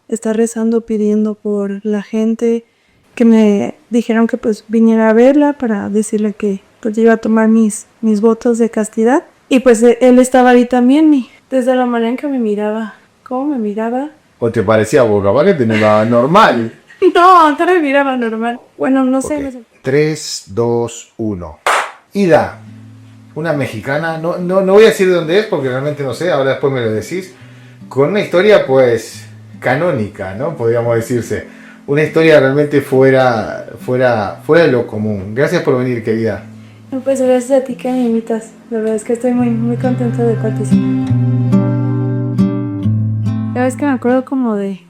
estar rezando, pidiendo por la gente, que me dijeron que pues viniera a verla para decirle que pues yo iba a tomar mis votos de castidad. Y pues él estaba ahí también y desde la manera en que me miraba, cómo me miraba. ¿O te parecía boca? ¿Para qué te miraba normal? No me miraba normal. Bueno, no sé. Okay. 3, 2, 1. Ida, una mexicana, no voy a decir de dónde es porque realmente no sé, ahora después me lo decís, con una historia pues canónica, ¿no? Podríamos decirse. Una historia realmente fuera de lo común. Gracias por venir, querida. Pues gracias a ti que me invitas. La verdad es que estoy muy contenta de participar. La verdad es que me acuerdo como de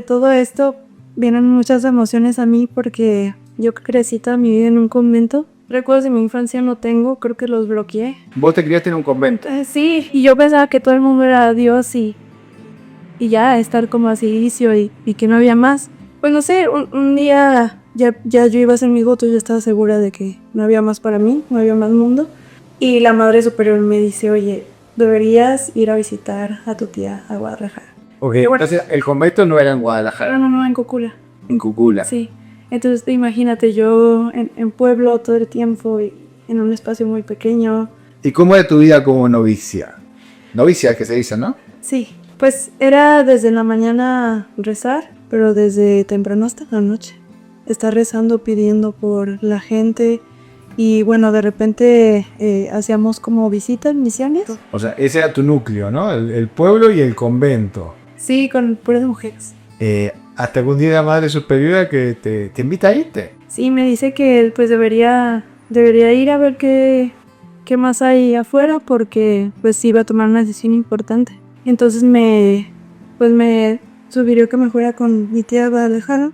todo esto. Vienen muchas emociones a mí porque yo crecí toda mi vida en un convento. Recuerdos de mi infancia no tengo, creo que los bloqueé. ¿Vos te criaste en un convento? Sí, y yo pensaba que todo el mundo era Dios y ya estar como así y que no había más. Pues no sé, un día ya yo iba a hacer mis votos, yo estaba segura de que no había más para mí, no había más mundo. Y la Madre Superior me dice, oye, deberías ir a visitar a tu tía a Guadalajara. Ok, bueno, entonces el convento no era en Guadalajara. No, en Cocula. En Cúcula. Sí, entonces imagínate yo en pueblo todo el tiempo y en un espacio muy pequeño. ¿Y cómo era tu vida como novicia? Novicia que se dice, ¿no? Sí, pues era desde la mañana rezar, pero desde temprano hasta la noche. Estar rezando, pidiendo por la gente. Y bueno, de repente hacíamos como visitas, misiones. O sea, ese era tu núcleo, ¿no? El pueblo y el convento. Sí, con puras mujeres. Hasta que un día la Madre Superiora que te invita a irte. Sí, me dice que pues debería ir a ver qué más hay afuera porque pues iba a tomar una decisión importante. Entonces me sugirió que me fuera con mi tía Guadalajara.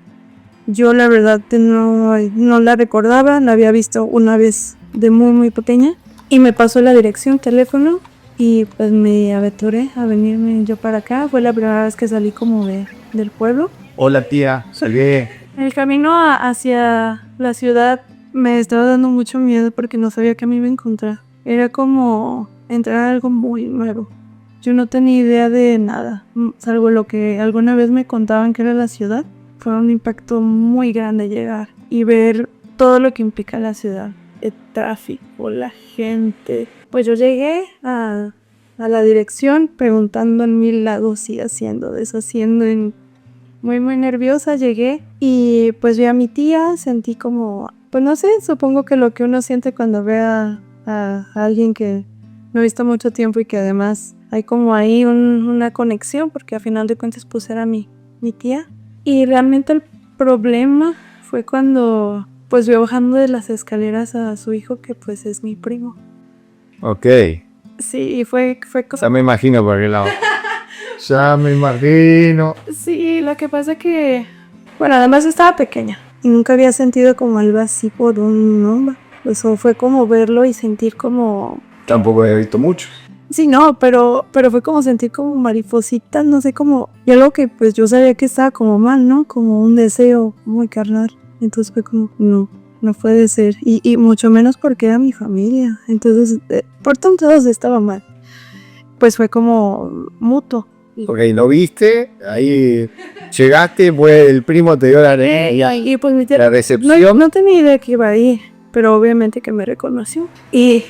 Yo la verdad no la recordaba, la había visto una vez de muy pequeña y me pasó la dirección, teléfono y pues me aventuré a venirme yo para acá. Fue la primera vez que salí como del pueblo. Hola tía, salí. El camino hacia la ciudad me estaba dando mucho miedo porque no sabía qué me iba a encontrar. Era como entrar a algo muy nuevo. Yo no tenía idea de nada, salvo lo que alguna vez me contaban que era la ciudad. Fue un impacto muy grande llegar y ver todo lo que implica la ciudad. El tráfico, la gente. Pues yo llegué a la dirección preguntando en 1000 lados y haciendo, deshaciendo. Muy nerviosa llegué y pues vi a mi tía, sentí como, pues no sé, supongo que lo que uno siente cuando ve a alguien que no he visto mucho tiempo y que además hay como ahí una conexión porque a final de cuentas pues era mi tía. Y realmente el problema fue cuando pues vio bajando de las escaleras a su hijo que pues es mi primo. Ok. Sí, y fue cosa... Ya me imagino por qué lado. Ya me imagino. Sí, lo que pasa que, bueno, además estaba pequeña y nunca había sentido como algo así por un hombre. Eso fue como verlo y sentir como... Tampoco he visto mucho. Sí, no, pero fue como sentir como maripositas, no sé cómo... Y algo que pues yo sabía que estaba como mal, ¿no? Como un deseo muy carnal. Entonces fue como, no puede ser. Y mucho menos porque era mi familia. Entonces, por todos estaba mal. Pues fue como mutuo. Ok, lo viste, ahí llegaste, pues el primo te dio y pues mi tía, la recepción. No tenía idea que iba ahí, pero obviamente que me reconoció. Y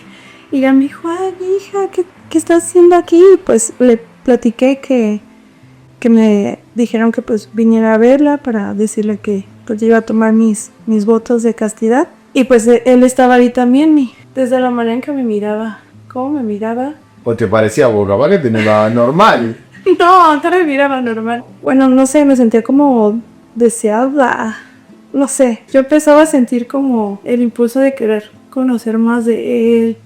ella me dijo, ay, hija, ¿qué estás haciendo aquí? Pues le platiqué que me dijeron que pues viniera a verla para decirle que pues yo iba a tomar mis votos de castidad. Y pues él estaba ahí también y desde la manera en que me miraba, cómo me miraba. ¿O te parecía boca? ¿Para qué te miraba normal? No me miraba normal. Bueno, no sé, me sentía como deseada. No sé, yo empezaba a sentir como el impulso de querer conocer más de él,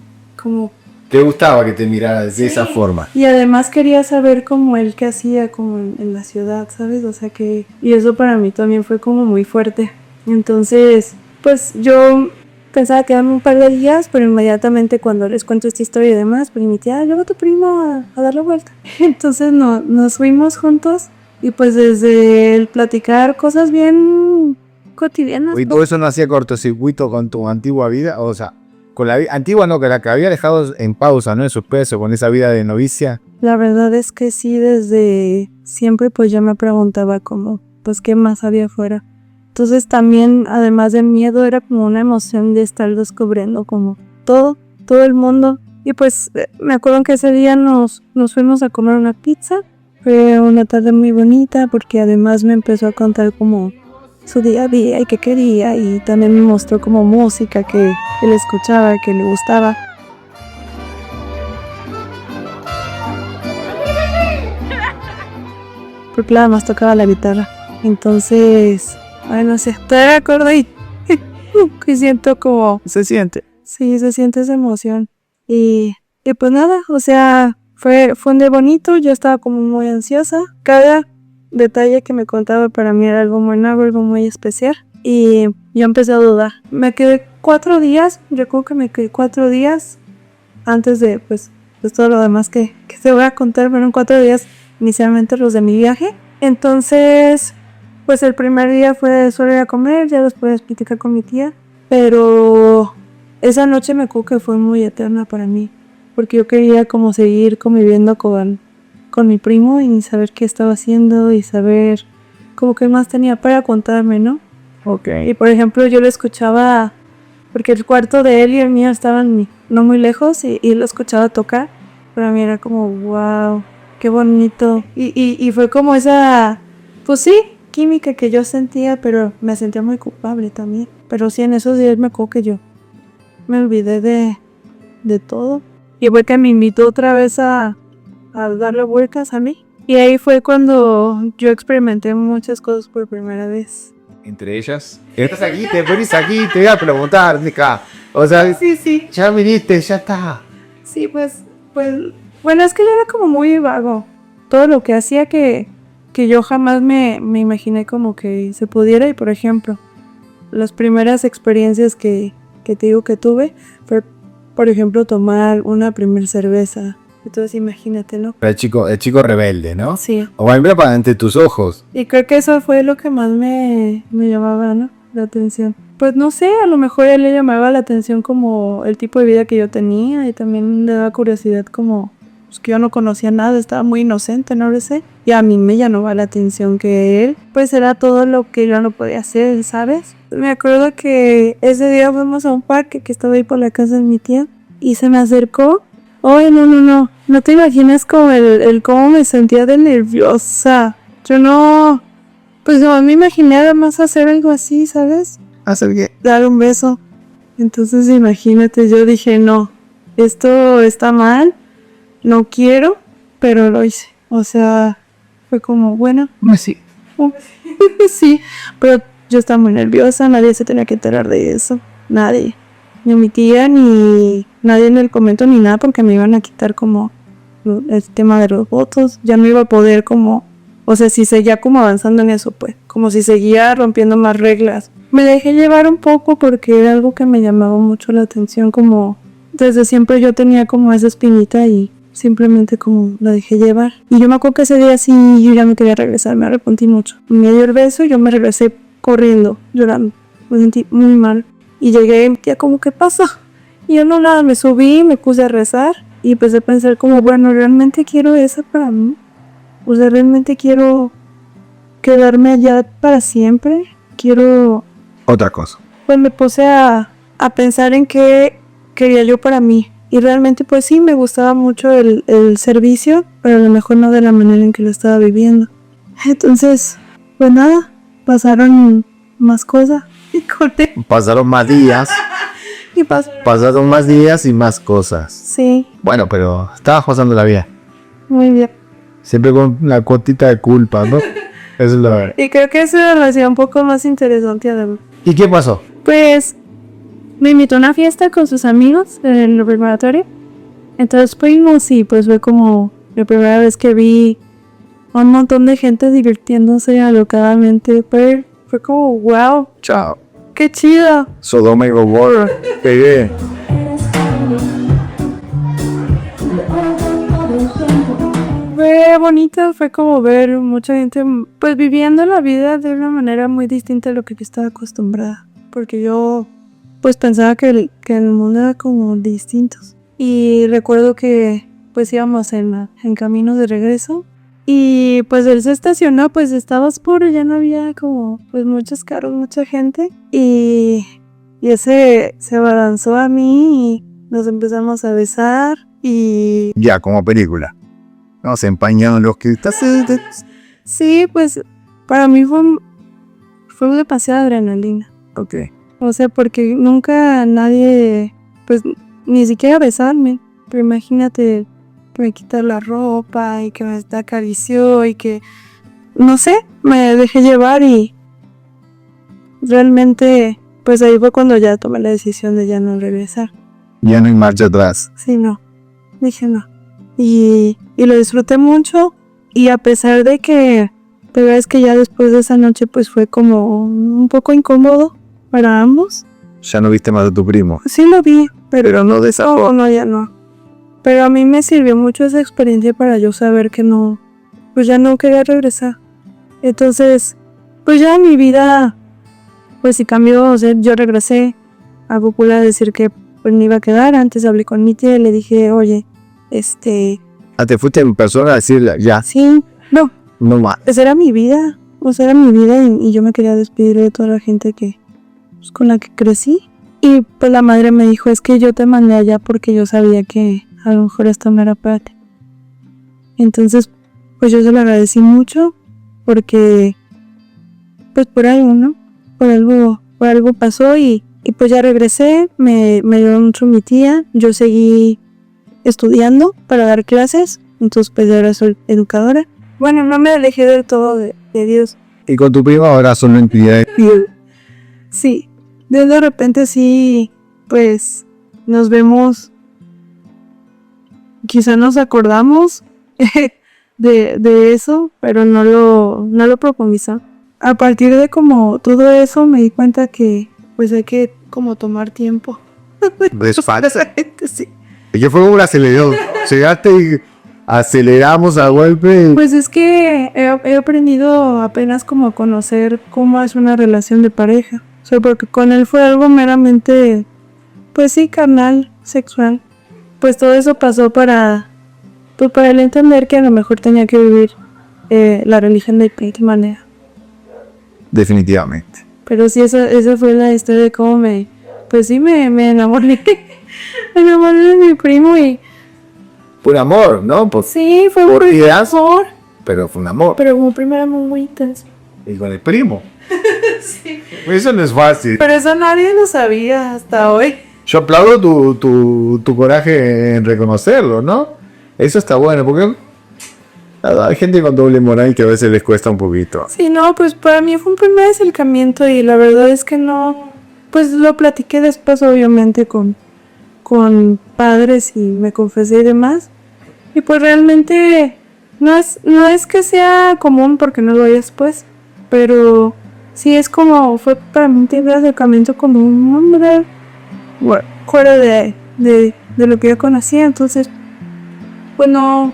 como... ¿Te gustaba que te mirara de esa forma? Y además quería saber como él qué hacía como en la ciudad, ¿sabes? O sea que... Y eso para mí también fue como muy fuerte. Entonces, pues yo pensaba quedarme un par de días, pero inmediatamente cuando les cuento esta historia y demás, pues mi tía, lleva a tu primo a dar la vuelta. Entonces nos fuimos juntos y pues desde el platicar cosas bien cotidianas. ¿Y todo eso no hacía cortocircuito con tu antigua vida? O sea, con la vida antigua no, que la que había dejado en pausa, ¿no? En suspenso, con esa vida de novicia. La verdad es que sí, desde siempre pues yo me preguntaba como, pues qué más había afuera. Entonces también, además de miedo, era como una emoción de estar descubriendo como todo el mundo. Y pues me acuerdo que ese día nos fuimos a comer una pizza. Fue una tarde muy bonita porque además me empezó a contar como su día a día y qué quería, y también me mostró como música que él escuchaba, que le gustaba. Porque nada más tocaba la guitarra. Entonces, ay, no sé, todavía me acuerdo y siento como... Se siente. Sí, se siente esa emoción. Y pues nada, o sea, fue un día bonito, yo estaba como muy ansiosa. Cada detalle que me contaba para mí era algo muy nuevo, algo muy especial. Y yo empecé a dudar. Me quedé 4 días, recuerdo que me quedé 4 días antes de, pues todo lo demás que te voy a contar. Fueron 4 días inicialmente los de mi viaje. Entonces, pues el primer día fue solo ir a comer, ya después platicar con mi tía. Pero esa noche me acuerdo que fue muy eterna para mí, porque yo quería como seguir conviviendo con mi primo y saber qué estaba haciendo y saber como qué más tenía para contarme, ¿no? Ok. Y por ejemplo yo lo escuchaba, porque el cuarto de él y el mío estaban no muy lejos y lo escuchaba tocar. Para mí era como wow, qué bonito. Y fue como esa, pues sí, química que yo sentía, pero me sentía muy culpable también. Pero sí, en esos días me acuerdo que yo me olvidé de todo. Y fue que me invitó otra vez a darle vueltas a mí. Y ahí fue cuando yo experimenté muchas cosas por primera vez. Entre ellas. Estás aquí, te venís aquí, te voy a preguntar, Nika. O sea, Sí. ya viniste, ya está. Sí, pues, bueno, es que yo era como muy vago. Todo lo que hacía que yo jamás me imaginé como que se pudiera. Y por ejemplo, las primeras experiencias que te digo que tuve fue, por ejemplo, tomar una primer cerveza. Entonces imagínate, ¿no? El chico rebelde, ¿no? Sí. O al menos para ante tus ojos. Y creo que eso fue lo que más me llamaba, ¿no? La atención. Pues no sé, a lo mejor a él le llamaba la atención como el tipo de vida que yo tenía, y también le daba curiosidad como pues, que yo no conocía nada, estaba muy inocente, no lo sé. Y a mí me llamaba la atención que él pues era todo lo que yo no podía hacer, ¿sabes? Me acuerdo que ese día fuimos a un parque que estaba ahí por la casa de mi tía y se me acercó. Oye, no te imaginas como el cómo me sentía de nerviosa. Yo no, pues no me imaginé además hacer algo así, ¿sabes? ¿Hacer qué? Dar un beso. Entonces imagínate, yo dije, no, esto está mal, no quiero, pero lo hice. O sea, fue como, bueno, Sí. sí, pero yo estaba muy nerviosa, nadie se tenía que enterar de eso, nadie. Ni mi tía, ni nadie en el convento, ni nada, porque me iban a quitar como el tema de los votos. Ya no iba a poder como, o sea, si seguía como avanzando en eso, pues, como si seguía rompiendo más reglas. Me dejé llevar un poco porque era algo que me llamaba mucho la atención, como desde siempre yo tenía como esa espinita y simplemente como la dejé llevar. Y yo me acuerdo que ese día sí yo ya no quería regresar, me arrepentí mucho. Me dio el beso y yo me regresé corriendo, llorando. Me sentí muy mal. Y llegué y mi tía como, ¿qué pasó? Y yo no, nada, me subí, me puse a rezar y empecé a pensar como, bueno, realmente quiero eso para mí. O sea, realmente quiero quedarme allá para siempre. Quiero... Otra cosa. Pues me puse a pensar en qué quería yo para mí. Y realmente pues sí, me gustaba mucho el servicio, pero a lo mejor no de la manera en que lo estaba viviendo. Entonces, pues nada, pasaron más cosas y corté. Pasaron más días. Y pasó. Pasaron más días y más cosas. Sí, Bueno, pero estabas pasando la vida. muy bien. Siempre con una cuotita de culpa, ¿no? Eso es la verdad. Y creo que eso lo hacía un poco más interesante además. ¿Y qué pasó? Pues me invitó a una fiesta con sus amigos en el preparatorio. Entonces fuimos y pues fue como la primera vez que vi a un montón de gente divirtiéndose alocadamente. Fue como wow, Chao. qué chido. Sodoma y Gomorra. Pegué. Fue bonito, fue como ver mucha gente pues viviendo la vida de una manera muy distinta a lo que yo estaba acostumbrada. Porque yo pues pensaba que el mundo era como distinto. Y recuerdo que pues íbamos en camino de regreso. Y pues él se estacionó, pues estaba oscuro, ya no había como pues muchos carros, mucha gente. Y ese se abalanzó a mí y nos empezamos a besar y... Ya, como película. No, se empañaron los cristales. Sí, pues para mí fue demasiada adrenalina. Ok. O sea, porque nunca nadie, pues ni siquiera besarme. Pero imagínate que me quita la ropa y que me acarició y que, no sé, me dejé llevar y realmente, pues ahí fue cuando ya tomé la decisión de ya no regresar. Ya no hay marcha atrás. Sí, no. Dije no. Y lo disfruté mucho y a pesar de que, la verdad es que ya después de esa noche pues fue como un poco incómodo para ambos. Ya no viste más de tu primo. Sí lo vi, Pero no de esa forma. no, ya no. Pero a mí me sirvió mucho esa experiencia para yo saber que no, pues ya no quería regresar. Entonces, pues ya mi vida, pues sí cambió. O sea, yo regresé a Popular a decir que pues me iba a quedar. Antes hablé con mi tía y le dije, oye, Ah, te fuiste en persona a decirle, ya, sí, no, no más. esa era mi vida. O sea, era mi vida y yo me quería despedir de toda la gente que, pues, con la que crecí. Y pues la madre me dijo, es que yo te mandé allá porque yo sabía que a lo mejor esto no era para ti. Entonces, pues yo se lo agradecí mucho porque, pues por algo, ¿no? Por algo pasó y pues ya regresé, me ayudó mucho mi tía, yo seguí estudiando para dar clases, entonces pues ahora soy educadora. Bueno, no me alejé del todo de Dios. Y con tu primo ahora son entidades. Sí, de repente sí, pues nos vemos, quizá nos acordamos de eso, pero no lo profundizó. A partir de como todo eso me di cuenta que pues hay que como tomar tiempo. Despacio. Sí. Es que fue como un acelerador. Llegaste y aceleramos a golpe. Pues es que he aprendido apenas como a conocer cómo es una relación de pareja. O sea, porque con él fue algo meramente, pues sí, carnal, sexual. Pues todo eso pasó para él entender que a lo mejor tenía que vivir la religión de diferente manera. Definitivamente. Pero sí, esa fue la historia de cómo me enamoré. Me enamoré de mi primo y... Por amor, ¿no? Pues, Sí, fue por muy ideas, amor. pero fue un amor. Pero como primer amor muy intenso. Y con el primo. Eso no es fácil. Pero eso nadie lo sabía hasta hoy. Yo aplaudo tu coraje en reconocerlo, ¿no? Eso está bueno, porque hay gente con doble moral que a veces les cuesta un poquito. Sí, no, pues para mí fue un primer acercamiento y la verdad es que no, pues lo platiqué después obviamente con padres y me confesé y demás. Y pues realmente no es que sea común porque no lo hay después, pero sí es como, fue para mí un primer acercamiento como un hombre fuera de lo que yo conocía, entonces pues no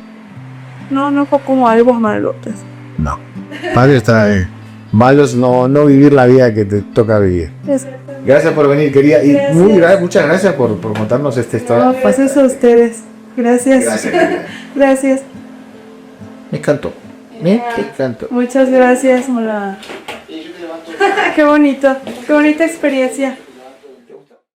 fue como algo malo. Pues. No. Padre está malos no vivir la vida que te toca vivir. Gracias por venir, querida. Y muchas gracias por contarnos esta historia. No, pues eso a ustedes. Gracias. Gracias, querida. Gracias. Me encantó. Me encantó. Muchas gracias, hola. Qué bonito, qué bonita experiencia.